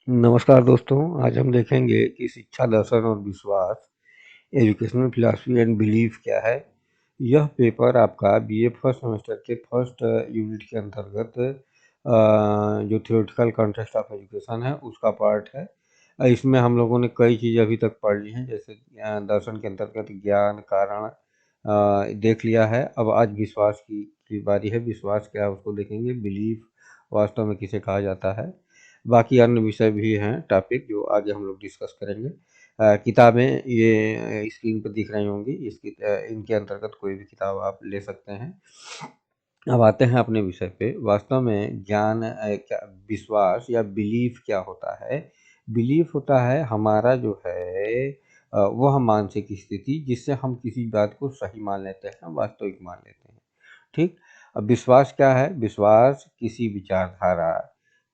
नमस्कार दोस्तों, आज हम देखेंगे कि शिक्षा, दर्शन और विश्वास, एजुकेशनल फिलॉसफी एंड बिलीफ क्या है। यह पेपर आपका बीए फर्स्ट सेमेस्टर के फर्स्ट यूनिट के अंतर्गत जो थ्योरेटिकल कॉन्टेक्स्ट ऑफ एजुकेशन है उसका पार्ट है। इसमें हम लोगों ने कई चीज़ें अभी तक पढ़ ली हैं, जैसे दर्शन के अंतर्गत ज्ञान, कारण देख लिया है। अब आज विश्वास की बारी है। विश्वास क्या है उसको देखेंगे। बिलीफ वास्तव में किसे कहा जाता है। बाकी अन्य विषय भी हैं, टॉपिक जो आगे हम लोग डिस्कस करेंगे। किताबें ये स्क्रीन पर दिख रही होंगी, इनके अंतर्गत कोई भी किताब आप ले सकते हैं। अब आते हैं अपने विषय पे। वास्तव में ज्ञान क्या, विश्वास या बिलीफ क्या होता है। बिलीफ होता है हमारा जो है वह मानसिक स्थिति जिससे हम किसी बात को सही मान लेते हैं, वास्तविक मान लेते हैं। ठीक। अब विश्वास क्या है। विश्वास किसी विचारधारा,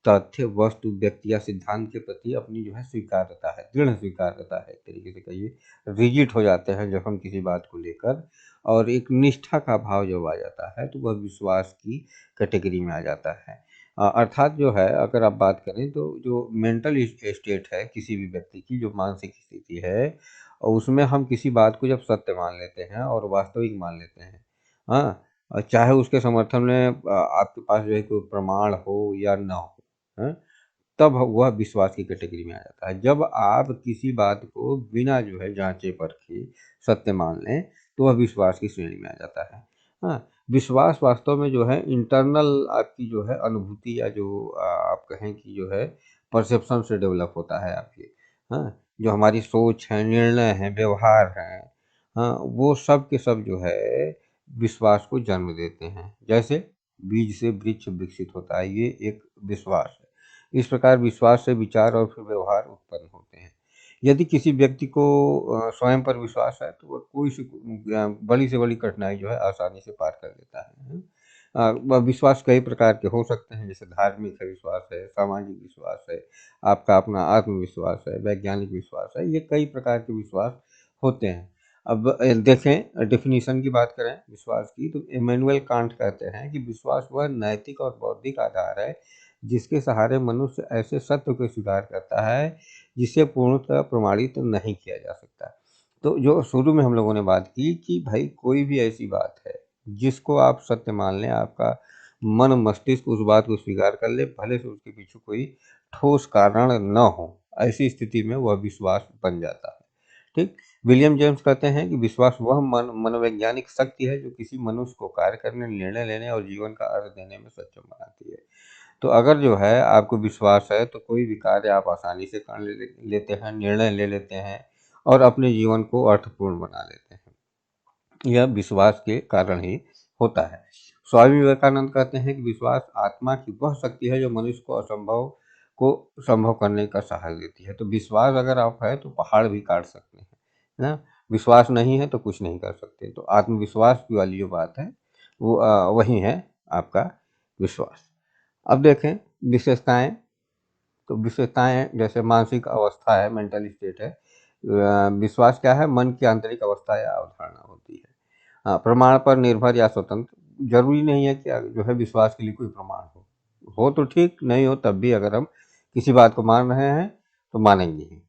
तथ्य, वस्तु, व्यक्ति या सिद्धांत के प्रति अपनी जो है स्वीकार्यता है, दृढ़ स्वीकार्यता है। एक तरीके से कहिए रिजिड हो जाते हैं जब हम किसी बात को लेकर, और एक निष्ठा का भाव जब आ जाता है तो वह विश्वास की कैटेगरी में आ जाता है। अर्थात जो है, अगर आप बात करें तो जो मेंटल स्टेट है किसी भी व्यक्ति की, जो मानसिक स्थिति है, और उसमें हम किसी बात को जब सत्य मान लेते हैं और वास्तविक मान लेते हैं, हाँ, चाहे उसके समर्थन में आपके पास जो है कोई प्रमाण हो या ना हो, हाँ, तब वह विश्वास की कैटेगरी में आ जाता है। जब आप किसी बात को बिना जो है जांचे परखे सत्य मान लें तो वह विश्वास की श्रेणी में आ जाता है। हाँ, विश्वास वास्तव में जो है इंटरनल आपकी जो है अनुभूति, या जो आप कहें कि जो है परसेप्शन से डेवलप होता है आपके। हाँ, जो हमारी सोच है, निर्णय है, व्यवहार है, हाँ, वो सब के सब जो है विश्वास को जन्म देते हैं। जैसे बीज से वृक्ष विकसित होता है, ये एक विश्वास है। इस प्रकार विश्वास से विचार और फिर व्यवहार उत्पन्न होते हैं। यदि किसी व्यक्ति को स्वयं पर विश्वास है तो वह कोई सी बड़ी से बड़ी कठिनाई जो है आसानी से पार कर लेता है। वह विश्वास कई प्रकार के हो सकते हैं, जैसे धार्मिक है विश्वास है, सामाजिक विश्वास है, आपका अपना आत्मविश्वास है, वैज्ञानिक विश्वास है। ये कई प्रकार के विश्वास होते हैं। अब देखें, डेफिनेशन की बात करें विश्वास की, तो इमैनुअल कांट कहते हैं कि विश्वास वह नैतिक और बौद्धिक आधार है जिसके सहारे मनुष्य ऐसे सत्य को स्वीकार करता है जिसे पूर्णतः प्रमाणित नहीं किया जा सकता। तो जो शुरू में हम लोगों ने बात की कि भाई कोई भी ऐसी बात है जिसको आप सत्य मान लें, आपका मन मस्तिष्क उस बात को स्वीकार कर ले, भले से उसके पीछे कोई ठोस कारण न हो, ऐसी स्थिति में वह विश्वास बन जाता है। ठीक। विलियम जेम्स कहते हैं कि विश्वास वह मनोवैज्ञानिक शक्ति है जो किसी मनुष्य को कार्य करने, निर्णय लेने और जीवन का अर्थ देने में सक्षम बनाती है। तो अगर जो है आपको विश्वास है तो कोई भी कार्य आप आसानी से कर लेते हैं, निर्णय ले लेते हैं और अपने जीवन को अर्थपूर्ण बना लेते हैं। यह विश्वास के कारण ही होता है। स्वामी विवेकानंद कहते हैं कि विश्वास आत्मा की वह शक्ति है जो मनुष्य को असंभव को संभव करने का साहस देती है। तो विश्वास अगर आप है तो पहाड़ भी काट सकते हैं, है ना। विश्वास नहीं है तो कुछ नहीं कर सकते। तो आत्मविश्वास की वाली जो बात है वो वही है आपका विश्वास। अब देखें विशेषताएं। तो विशेषताएं जैसे मानसिक अवस्था है, मेंटल स्टेट है। विश्वास क्या है, मन की आंतरिक अवस्था या अवधारणा होती है। हाँ, प्रमाण पर निर्भर या स्वतंत्र। जरूरी नहीं है कि जो है विश्वास के लिए कोई प्रमाण हो तो ठीक, नहीं हो तब भी अगर हम किसी बात को मान रहे हैं तो मानेंगे ही।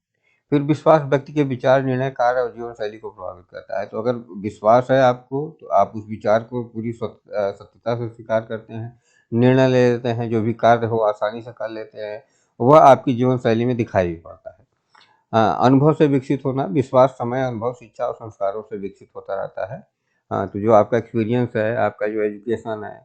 फिर विश्वास व्यक्ति के विचार, निर्णय, कार्य और जीवन शैली को प्रभावित करता है। तो अगर विश्वास है आपको तो आप उस विचार को पूरी सत्यता से स्वीकार करते हैं, निर्णय ले लेते हैं, जो भी कार्य हो आसानी से कर लेते हैं, वह आपकी जीवन शैली में दिखाई भी पड़ता है। हाँ, अनुभव से विकसित होना। विश्वास समय, अनुभव, शिक्षा और संस्कारों से विकसित होता रहता है। हाँ, तो जो आपका एक्सपीरियंस है, आपका जो एजुकेशन है,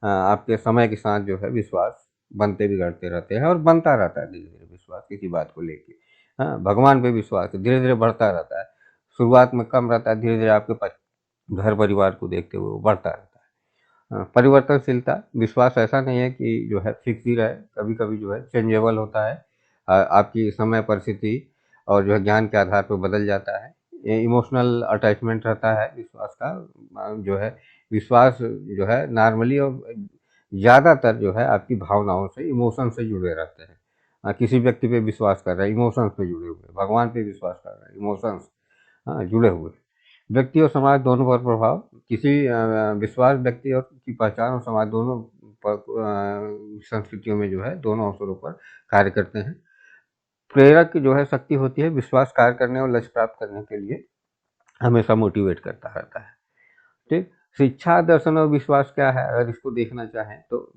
आपके समय के साथ जो है विश्वास बनते बिगड़ते रहते हैं और बनता रहता है धीरे धीरे विश्वास किसी बात को लेके। हाँ, भगवान पे विश्वास धीरे धीरे बढ़ता रहता है। शुरुआत में कम रहता है, धीरे धीरे आपके घर परिवार को देखते हुए वो बढ़ता रहता है। हाँ, परिवर्तनशीलता। विश्वास ऐसा नहीं है कि जो है फिक्स ही रहे, कभी कभी जो है चेंजेबल होता है। आपकी समय, परिस्थिति और जो है ज्ञान के आधार पर बदल जाता है। ये इमोशनल अटैचमेंट रहता है विश्वास का। जो है विश्वास जो है नॉर्मली और ज़्यादातर जो है आपकी भावनाओं से, इमोशन से जुड़े रहते हैं। किसी व्यक्ति पे विश्वास कर रहे हैं, इमोशंस पे जुड़े हुए, भगवान पे विश्वास कर रहे हैं, इमोशंस जुड़े हुए। व्यक्ति और समाज दोनों पर प्रभाव। किसी विश्वास व्यक्ति और की पहचान और समाज दोनों पर, संस्कृतियों में जो है दोनों अवसरों पर कार्य करते हैं। प्रेरक जो है शक्ति होती है, विश्वास कार्य करने और लक्ष्य प्राप्त करने के लिए हमेशा मोटिवेट करता रहता है। ठीक? शिक्षा, दर्शन और विश्वास क्या है? अगर इसको देखना चाहें तो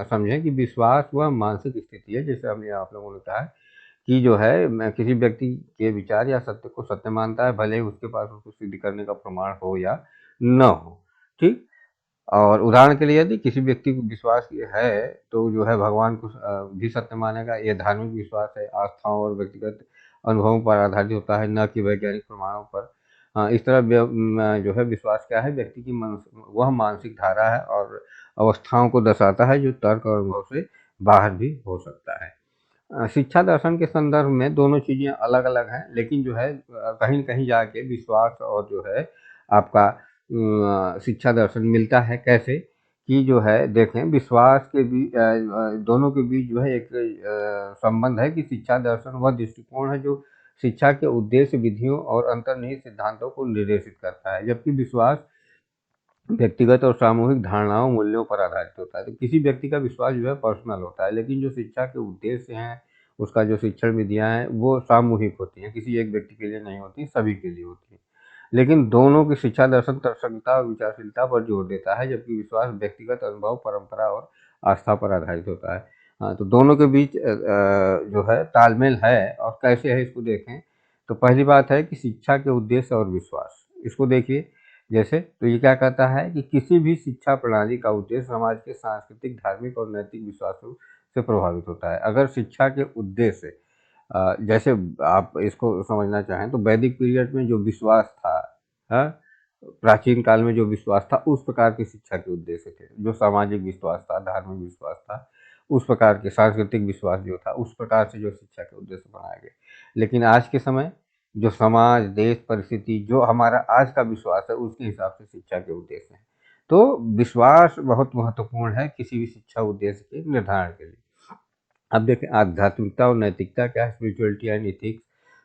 समझें कि विश्वास वह मानसिक स्थिति है, जैसे हमने आप लोगों ने कहा कि जो है मैं किसी व्यक्ति के विचार या सत्य को सत्य मानता है, भले ही उसके पास उसको सिद्ध करने का प्रमाण हो या न हो। ठीक? और उदाहरण के लिए यदि किसी व्यक्ति को विश्वास ये है, तो जो है भगवान को भी सत्य मानेगा। ये धार्मिक विश्वास है, आस्थाओं और व्यक्तिगत अनुभवों पर आधारित होता है, न कि वैज्ञानिक प्रमाणों पर। इस तरह जो है विश्वास क्या है, व्यक्ति की वह मानसिक धारा है और अवस्थाओं को दर्शाता है, जो तर्क और अनुभव से बाहर भी हो सकता है। शिक्षा दर्शन के संदर्भ में दोनों चीज़ें अलग-अलग हैं, लेकिन जो है कहीं न कहीं जाके विश्वास और जो है आपका शिक्षा दर्शन मिलता है। कैसे? कि जो है देखें, विश्वास के दोनों के बीच जो है एक संबंध है कि शिक्षा दर्शन वह दृष्टिकोण है जो शिक्षा के उद्देश्य, विधियों और अंतर्निहित सिद्धांतों को निर्देशित करता है, जबकि विश्वास व्यक्तिगत और सामूहिक धारणाओं, मूल्यों पर आधारित होता है। तो किसी व्यक्ति का विश्वास जो है पर्सनल होता है, लेकिन जो शिक्षा के उद्देश्य हैं, उसका जो शिक्षण विधियाँ हैं, वो सामूहिक होती हैं, किसी एक व्यक्ति के लिए नहीं होती, सभी के लिए होती हैं। लेकिन दोनों की शिक्षा दर्शन तर्कसंगता और विचारशीलता पर जोर देता है, जबकि विश्वास व्यक्तिगत अनुभव, परंपरा और आस्था पर आधारित होता है। हाँ, तो दोनों के बीच जो है तालमेल है, और कैसे है इसको देखें। तो पहली बात है कि शिक्षा के उद्देश्य और विश्वास, इसको देखिए। जैसे तो ये क्या कहता है कि किसी भी शिक्षा प्रणाली का उद्देश्य समाज के सांस्कृतिक, धार्मिक और नैतिक विश्वासों से प्रभावित होता है। अगर शिक्षा के उद्देश्य जैसे आप इसको समझना चाहें तो वैदिक पीरियड में जो विश्वास था, हाँ, प्राचीन काल में जो विश्वास था, उस प्रकार की शिक्षा के उद्देश्य थे। जो सामाजिक विश्वास था, धार्मिक विश्वास था, उस प्रकार के सांस्कृतिक विश्वास जो था, उस प्रकार से जो शिक्षा के उद्देश्य बनाए गए। लेकिन आज के समय जो समाज, देश, परिस्थिति, जो हमारा आज का विश्वास है, उसके हिसाब से शिक्षा के उद्देश्य हैं। तो विश्वास बहुत महत्वपूर्ण है किसी भी शिक्षा उद्देश्य के निर्धारण के लिए। अब देखें, आध्यात्मिकता और नैतिकता क्या है, स्पिरिचुअलिटी एंड एथिक्स।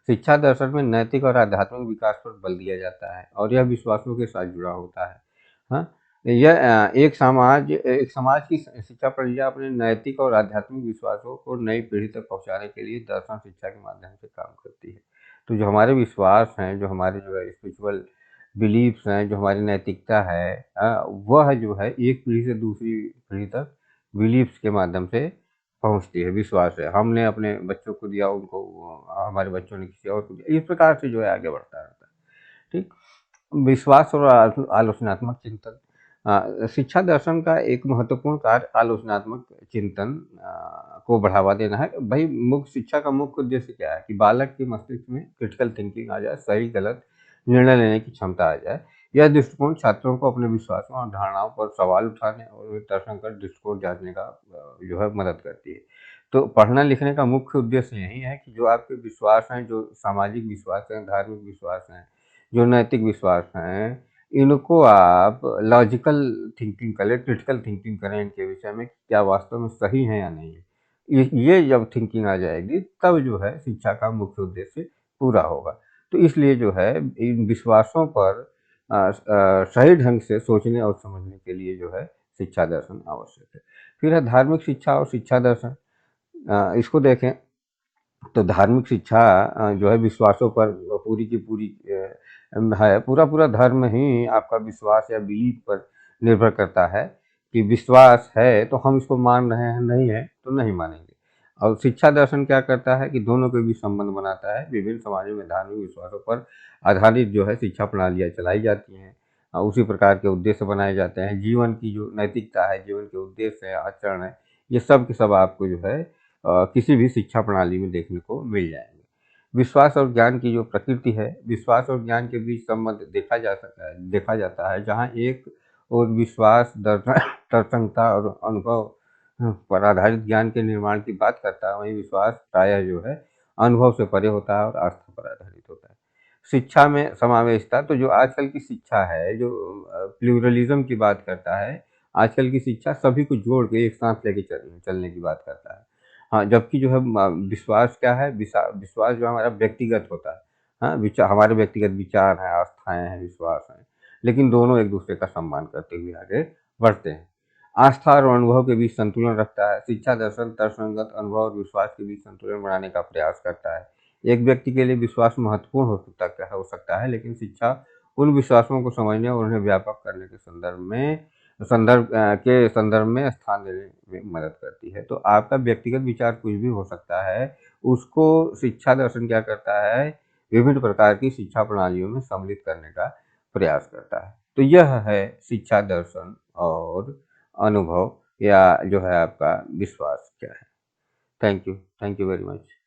शिक्षा दर्शन में नैतिक और आध्यात्मिक विकास पर बल दिया जाता है, और यह विश्वासों के साथ जुड़ा होता है। हाँ, यह एक समाज की शिक्षा प्रक्रिया अपने नैतिक और आध्यात्मिक विश्वासों को नई पीढ़ी तक पहुंचाने के लिए दर्शन शिक्षा के माध्यम से काम करती है। तो जो हमारे विश्वास हैं, जो हमारे जो है स्पिरिचुअल बिलीफ्स हैं, जो हमारी नैतिकता है, वह जो है एक पीढ़ी से दूसरी पीढ़ी तक बिलीफ्स के माध्यम से पहुँचती है, विश्वास है। हमने अपने बच्चों को दिया, उनको हमारे बच्चों ने किसी और को दिया, इस प्रकार से जो है आगे बढ़ता रहता है। ठीक? विश्वास और आलोचनात्मक चिंतन। शिक्षा दर्शन का एक महत्वपूर्ण कार्य आलोचनात्मक चिंतन को बढ़ावा देना है। भाई, मुख्य शिक्षा का मुख्य उद्देश्य क्या है कि बालक के मस्तिष्क में क्रिटिकल थिंकिंग आ जाए, सही गलत निर्णय लेने की क्षमता आ जाए। यह दृष्टिकोण छात्रों को अपने विश्वासों और धारणाओं पर सवाल उठाने और तर्कसंगत दृष्टिकोण जांचने का जो है मदद करती है। तो पढ़ना लिखने का मुख्य उद्देश्य यही है कि जो आपके विश्वास हैं, जो सामाजिक विश्वास हैं, धार्मिक विश्वास हैं, जो नैतिक विश्वास हैं, इनको आप लॉजिकल थिंकिंग करें, क्रिटिकल थिंकिंग करें इनके विषय में कि क्या वास्तव में सही है या नहीं है। ये जब थिंकिंग आ जाएगी, तब जो है शिक्षा का मुख्य उद्देश्य पूरा होगा। तो इसलिए जो है इन विश्वासों पर सही ढंग से सोचने और समझने के लिए जो है शिक्षा दर्शन आवश्यक है। फिर है धार्मिक शिक्षा और शिक्षा दर्शन। इसको देखें तो धार्मिक शिक्षा जो है विश्वासों पर पूरी की पूरी है। पूरा धर्म ही आपका विश्वास या बिलीफ पर निर्भर करता है कि विश्वास है तो हम इसको मान रहे हैं, नहीं है तो नहीं मानेंगे। और शिक्षा दर्शन क्या करता है कि दोनों के बीच संबंध बनाता है। विभिन्न समाजों में धार्मिक विश्वासों पर आधारित जो है शिक्षा प्रणालियाँ चलाई जाती हैं, उसी प्रकार के उद्देश्य बनाए जाते हैं। जीवन की जो नैतिकता है, जीवन के उद्देश्य है, आचरण है, ये सब के सब आपको जो है किसी भी शिक्षा प्रणाली में देखने को मिल जाएंगे। विश्वास और ज्ञान की जो प्रकृति है, विश्वास और ज्ञान के बीच संबंध देखा जाता है। जहाँ एक और विश्वास तर्कसंगता और अनुभव पर आधारित ज्ञान के निर्माण की बात करता है, वहीं विश्वास प्रायः जो है अनुभव से परे होता है और आस्था पर आधारित होता है। शिक्षा में समावेशिता, तो जो आजकल की शिक्षा है, जो प्लूरलिज्म की बात करता है, आजकल की शिक्षा सभी को जोड़ के एक साथ लेके चलने की बात करता है। हाँ, जबकि जो है विश्वास क्या है, विश्वास जो हमारा व्यक्तिगत होता है। हाँ, हमारे व्यक्तिगत विचार हैं, आस्थाएं हैं, विश्वास हैं, लेकिन दोनों एक दूसरे का सम्मान करते हुए आगे बढ़ते हैं। आस्था और अनुभव के बीच संतुलन रखता है। शिक्षा दर्शन तर्कसंगत अनुभव और विश्वास के बीच संतुलन बनाने का प्रयास करता है। एक व्यक्ति के लिए विश्वास महत्वपूर्ण हो सकता है, लेकिन शिक्षा उन विश्वासों को समझने और उन्हें व्यापक करने के संदर्भ में स्थान देने में मदद करती है। तो आपका व्यक्तिगत विचार कुछ भी हो सकता है, उसको शिक्षा दर्शन क्या करता है, विभिन्न प्रकार की शिक्षा प्रणालियों में सम्मिलित करने का प्रयास करता है। तो यह है शिक्षा दर्शन और अनुभव, या जो है आपका विश्वास क्या है। Thank you very much.